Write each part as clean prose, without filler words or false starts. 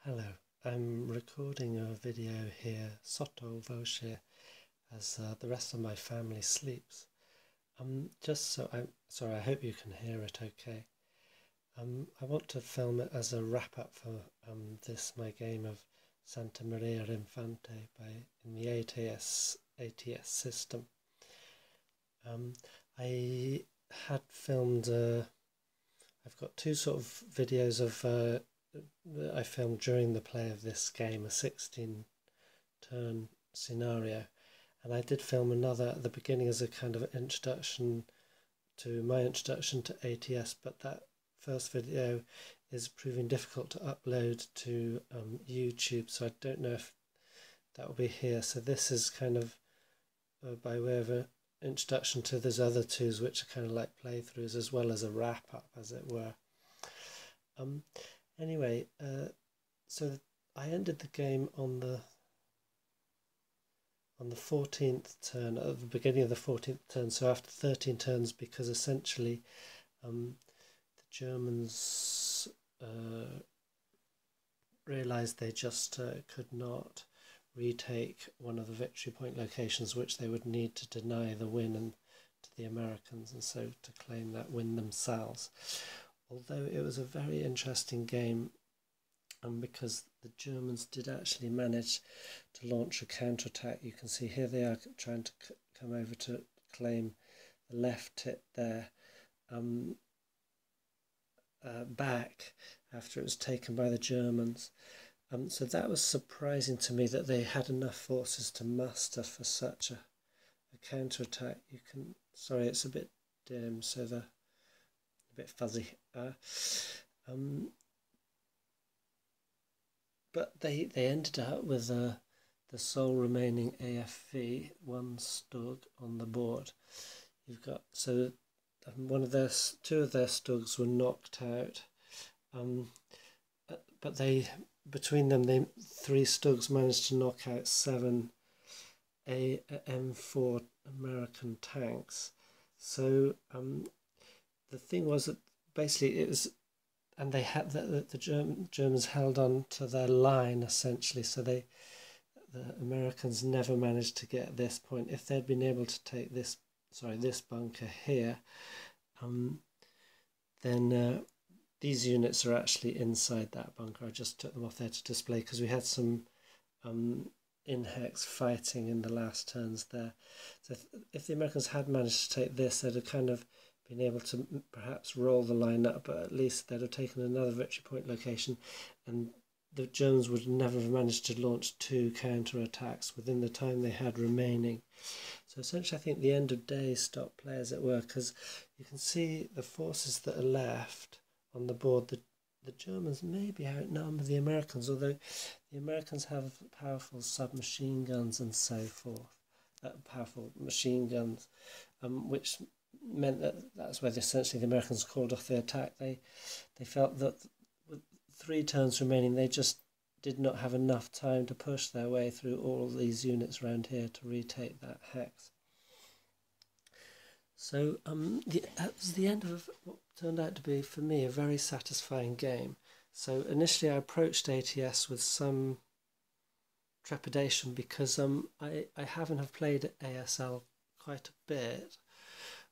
Hello, I'm recording a video here, Soto Voce, as the rest of my family sleeps. Just so I'm sorry, I hope you can hear it okay. I want to film it as a wrap-up for this my game of Santa Maria Infante in the ATS system. I had filmed. I've got two sort of videos of that I filmed during the play of this game, a 16-turn scenario, and I did film another at the beginning as a kind of introduction to my introduction to ATS, but that first video is proving difficult to upload to YouTube, so I don't know if that will be here. So this is kind of by way of an introduction to those other twos, which are kind of like playthroughs as well as a wrap-up, as it were. Anyway, so I ended the game on the 14th turn, at the beginning of the 14th turn, so after 13 turns, because essentially the Germans realised they just could not retake one of the victory point locations, which they would need to deny the win to the Americans, and so to claim that win themselves. Although it was a very interesting game, because the Germans did actually manage to launch a counterattack. You can see here they are trying to come over to claim the left tip there, back after it was taken by the Germans. So that was surprising to me that they had enough forces to muster for such a counterattack. You can, sorry, it's a bit dim, so a bit fuzzy. But they ended up with the sole remaining AFV, one Stug on the board. You've got, so two of their Stugs were knocked out, but between them, three Stugs managed to knock out 7 M4 American tanks. So the thing was that basically it was, and they had the Germans held on to their line essentially, so the Americans never managed to get this point. If they'd been able to take this bunker here, then these units are actually inside that bunker. I just took them off there to display because we had some in-hex fighting in the last turns there. So if the Americans had managed to take this, they'd have kind of been able to perhaps roll the line up, but at least they'd have taken another victory point location, and the Germans would never have managed to launch 2 counter-attacks within the time they had remaining. So essentially I think the end of day stop play, as it were, because you can see the forces that are left on the board. The Germans maybe outnumber the Americans, although the Americans have powerful submachine guns and so forth, powerful machine guns, which meant that's where essentially the Americans called off the attack. They felt that with 3 turns remaining, they just did not have enough time to push their way through all these units around here to retake that hex. So that was the end of what turned out to be, for me, a very satisfying game. So initially I approached ATS with some trepidation because I haven't have played ASL quite a bit.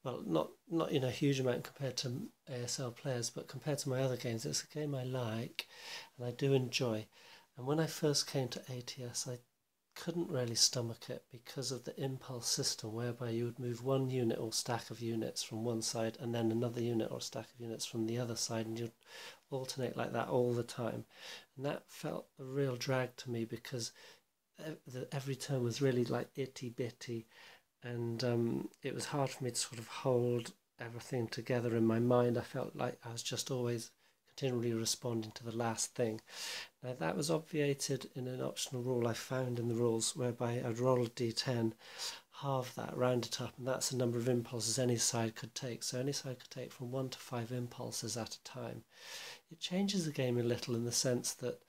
Well, not in a huge amount compared to ASL players, but compared to my other games, it's a game I like and I do enjoy. And when I first came to ATS, I couldn't really stomach it because of the impulse system, whereby you would move one unit or stack of units from one side and then another unit or stack of units from the other side, and you'd alternate like that all the time. And that felt a real drag to me because every turn was really like itty-bitty, and it was hard for me to sort of hold everything together in my mind. I felt like I was just always continually responding to the last thing. Now that was obviated in an optional rule I found in the rules, whereby I'd roll a d10, halve that, round it up, and that's the number of impulses any side could take. So any side could take from 1 to 5 impulses at a time. It changes the game a little in the sense that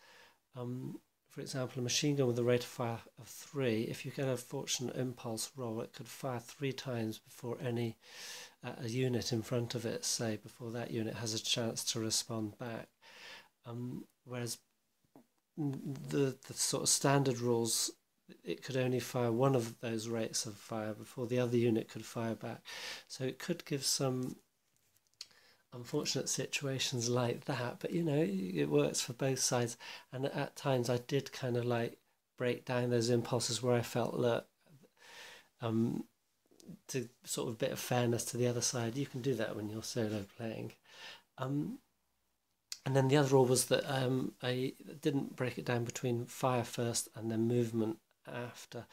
for example, a machine gun with a rate of fire of 3, if you get a fortunate impulse roll, it could fire 3 times before a unit in front of it, say, before that unit has a chance to respond back. Whereas the sort of standard rules, it could only fire one of those rates of fire before the other unit could fire back. So it could give some unfortunate situations like that, but it works for both sides. And at times I did kind of like break down those impulses where I felt that to sort of a bit of fairness to the other side. You can do that when you're solo playing. And then the other rule was that I didn't break it down between fire first and then movement after.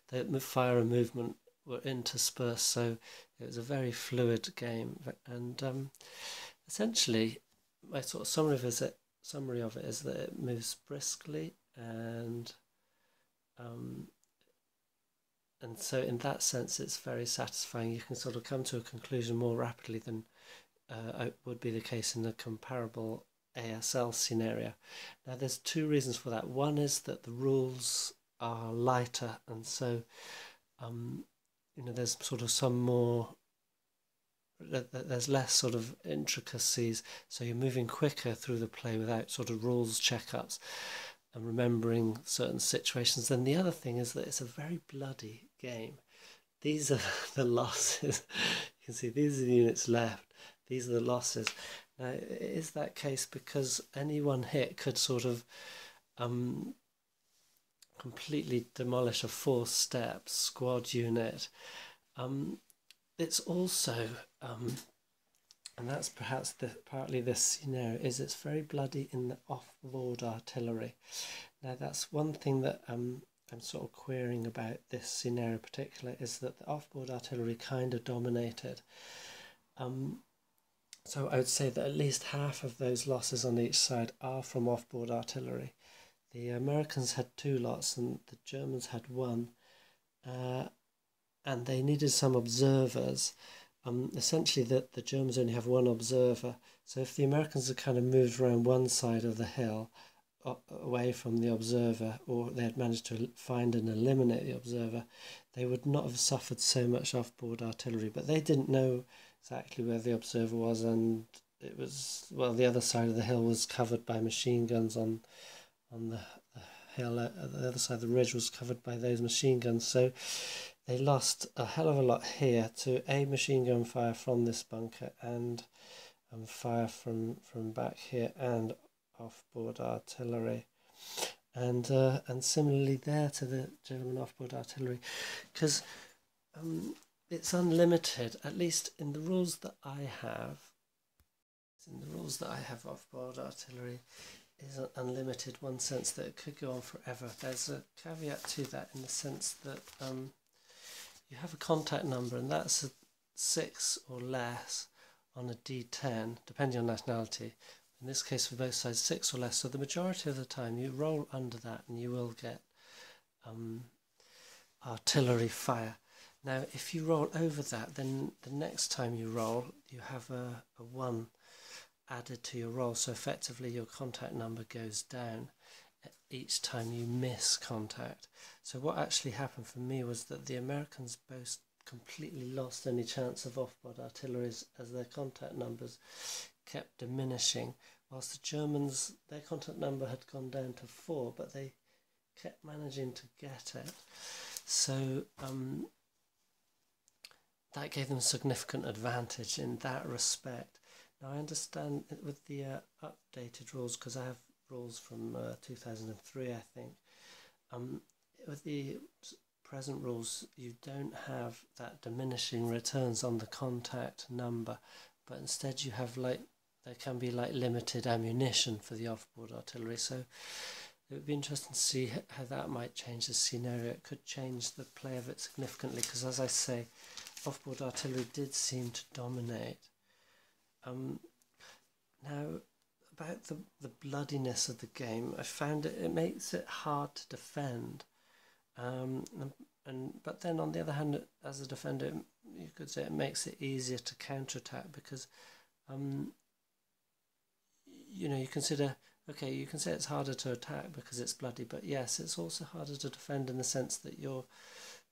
The fire and movement were interspersed, so it was a very fluid game. And essentially, my sort of summary of it is that it moves briskly, and so in that sense, it's very satisfying. You can sort of come to a conclusion more rapidly than would be the case in a comparable ASL scenario. Now, there's two reasons for that. One is that the rules are lighter, and so there's sort of some more. There's less sort of intricacies, so you're moving quicker through the play without sort of rules checkups and remembering certain situations. Then the other thing is that it's a very bloody game. These are the losses. You can see these are the units left. These are the losses. Now, is that case because any one hit could sort of completely demolish a 4-step squad unit? It's also, and that's perhaps partly this scenario, is it's very bloody in the off-board artillery. Now, that's one thing that I'm sort of querying about this scenario in particular, is that the off-board artillery kind of dominated. So I would say that at least half of those losses on each side are from off-board artillery. The Americans had 2 lots and the Germans had 1, and they needed some observers. Essentially, the Germans only have 1 observer, so if the Americans had kind of moved around one side of the hill away from the observer, or they had managed to find and eliminate the observer, they would not have suffered so much off-board artillery. But they didn't know exactly where the observer was, and it was, well, the other side of the hill was covered by machine guns on the hill. The other side of the ridge was covered by those machine guns, so they lost a hell of a lot here to a machine gun fire from this bunker and fire from back here and off-board artillery, and similarly there to the German off-board artillery, because it's unlimited, at least in the rules that I have. Off-board artillery is unlimited, one sense that it could go on forever. There's a caveat to that in the sense that you have a contact number, and that's a 6 or less on a D10, depending on nationality. In this case, for both sides, 6 or less. So the majority of the time, you roll under that, and you will get artillery fire. Now, if you roll over that, then the next time you roll, you have a 1 added to your roll. So effectively, your contact number goes down each time you miss contact. So what actually happened for me was that the Americans both completely lost any chance of off-board artillery as their contact numbers kept diminishing, whilst the Germans, their contact number had gone down to 4, but they kept managing to get it. So that gave them a significant advantage in that respect. Now, I understand with the updated rules, because I have rules from 2003, I think. With the present rules, you don't have that diminishing returns on the contact number, but instead you have there can be limited ammunition for the off-board artillery. So it would be interesting to see how that might change the scenario. It could change the play of it significantly, because as I say, off-board artillery did seem to dominate. Now, about the bloodiness of the game, I found it makes it hard to defend. But then on the other hand, as a defender, you could say it makes it easier to counterattack, because you consider, okay, you can say it's harder to attack because it's bloody, but yes, it's also harder to defend in the sense that your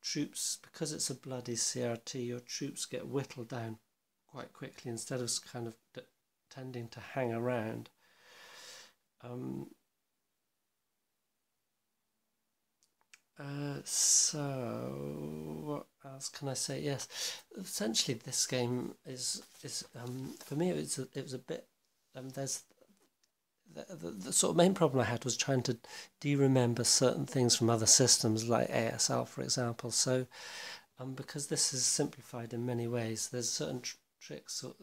troops, because it's a bloody CRT, your troops get whittled down quite quickly instead of kind of tending to hang around. So what else can I say? Yes, essentially this game is for me it was a bit there's the sort of main problem I had was trying to de-remember certain things from other systems like ASL, for example. So because this is simplified in many ways, there's certain tricks, or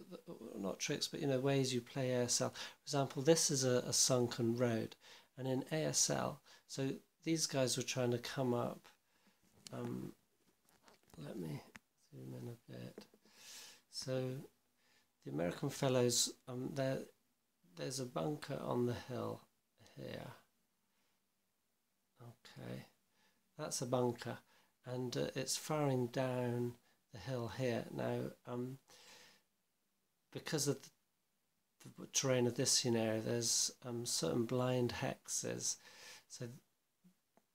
not tricks, but ways you play ASL. For example, this is a sunken road, and in ASL, so these guys were trying to come up. Let me zoom in a bit. So the American fellows, there's a bunker on the hill here. Okay, that's a bunker, and it's firing down the hill here. Now, because of the terrain of this scenario, there's certain blind hexes, so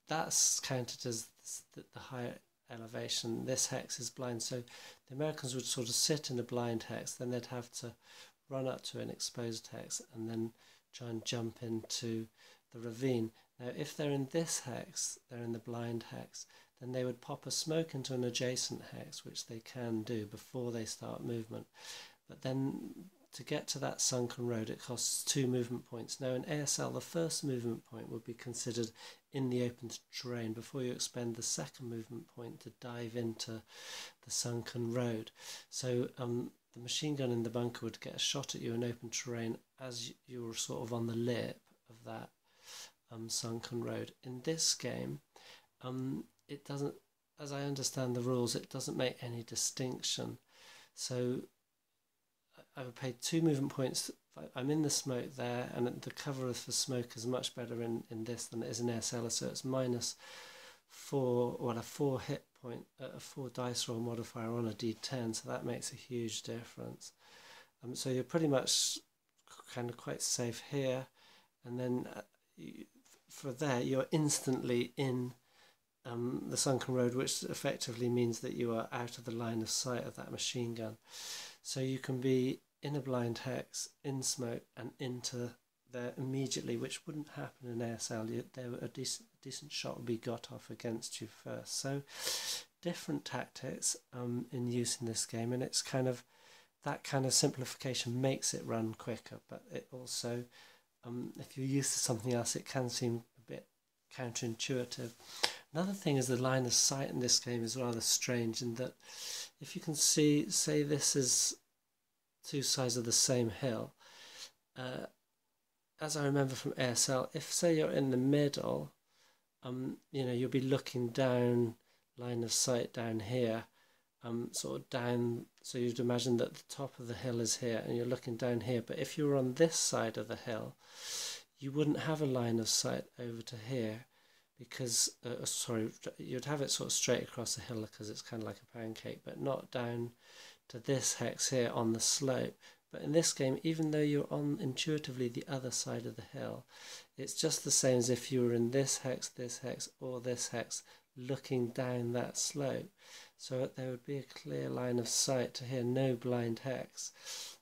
that's counted as the higher elevation. This hex is blind, so the Americans would sort of sit in a blind hex, then they'd have to run up to an exposed hex and then try and jump into the ravine. Now if they're in this hex, they're in the blind hex, then they would pop a smoke into an adjacent hex, which they can do before they start movement. But then to get to that sunken road, it costs 2 movement points. Now in ASL, the first movement point would be considered in the open terrain before you expend the second movement point to dive into the sunken road. So the machine gun in the bunker would get a shot at you in open terrain as you were sort of on the lip of that sunken road. In this game, it doesn't, as I understand the rules, it doesn't make any distinction. So I would pay 2 movement points. I'm in the smoke there, and the cover for smoke is much better in this than it is in ASL, so it's -4, well, a 4 hit point, a 4 dice roll modifier on a d10, so that makes a huge difference. So you're pretty much kind of quite safe here, and then for there you're instantly in the sunken road, which effectively means that you are out of the line of sight of that machine gun. So you can be in a blind hex, in smoke, and into there immediately, which wouldn't happen in ASL. There a decent shot would be got off against you first. So different tactics in use in this game, and it's kind of that kind of simplification makes it run quicker, but it also, if you're used to something else, it can seem a bit counterintuitive. Another thing is the line of sight in this game is rather strange in that if you can see, say this is 2 sides of the same hill, as I remember from ASL, if say you're in the middle, you'll be looking down, line of sight down here, sort of down, so you'd imagine that the top of the hill is here and you're looking down here, but if you were on this side of the hill, you wouldn't have a line of sight over to here, because, you'd have it sort of straight across the hill because it's kind of like a pancake, but not down to this hex here on the slope. But in this game, even though you're on intuitively the other side of the hill, it's just the same as if you were in this hex, or this hex, looking down that slope. So there would be a clear line of sight to here, no blind hex,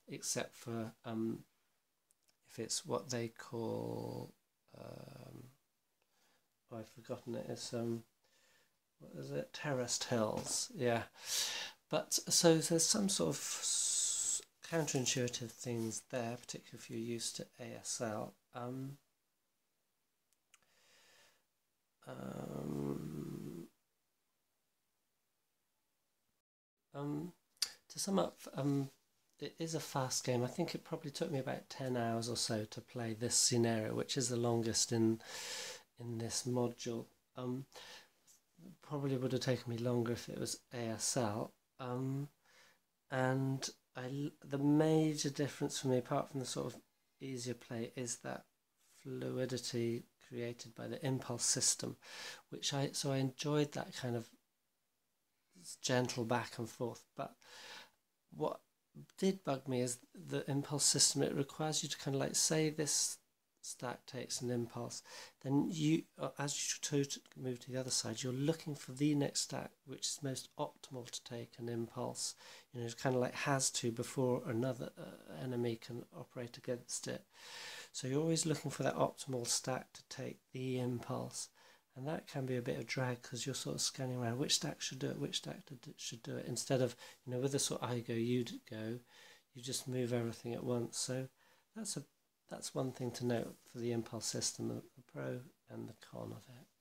except for if it's what they call, I've forgotten it, it's what is it, terraced hills, yeah. But so there's some sort of counterintuitive things there, particularly if you're used to ASL. To sum up, it is a fast game. I think it probably took me about 10 hours or so to play this scenario, which is the longest in this module. Probably would have taken me longer if it was ASL. And the major difference for me, apart from the sort of easier play, is that fluidity created by the impulse system, so I enjoyed that kind of gentle back and forth. But what did bug me is the impulse system. It requires you to kind of like, say this stack takes an impulse, then you, as you move to the other side, you're looking for the next stack which is most optimal to take an impulse. It kind of like has to before another enemy can operate against it. So you're always looking for that optimal stack to take the impulse, And that can be a bit of drag because you're sort of scanning around which stack should do it, which stack should do it. Instead of, with the sort of I go, you go, you just move everything at once. So that's one thing to note for the impulse system, the pro and the con of it.